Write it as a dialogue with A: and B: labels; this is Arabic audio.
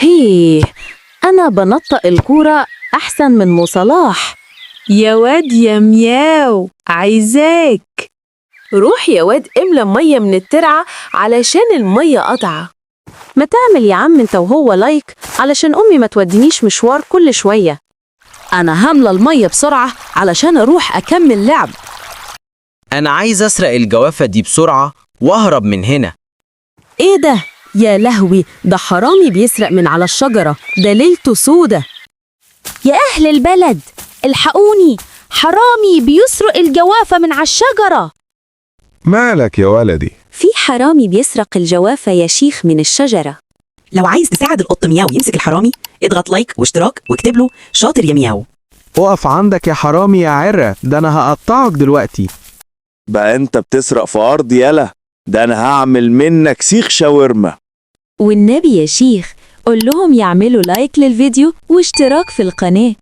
A: هيه، أنا بنطق الكورة أحسن من مو صلاح.
B: يا واد يا مياو، عايزاك.
C: روح يا واد املى مية من الترعة علشان المية قطعة.
A: ما تعمل يا عم انت وهو لايك علشان أمي ما تودينيش مشوار كل شوية. أنا هملى المية بسرعة علشان أروح أكمل لعب.
D: أنا عايز أسرق الجوافة دي بسرعة وأهرب من هنا.
A: إيه ده؟ يا لهوي، ده حرامي بيسرق من على الشجرة، ده ليلته سودة.
E: يا أهل البلد الحقوني، حرامي بيسرق الجوافة من على الشجرة.
F: مالك يا ولدي؟
E: في حرامي بيسرق الجوافة يا شيخ من الشجرة.
G: لو عايز تساعد القط مياو يمسك الحرامي، اضغط لايك واشتراك واكتب له شاطر يا مياو.
H: اقف عندك يا حرامي يا عرة، ده انا هقطعك دلوقتي.
I: بقى انت بتسرق في ارض يالا، ده انا هعمل منك سيخ شاورما.
E: والنبي يا شيخ قول لهم يعملوا لايك للفيديو واشتراك في القناة.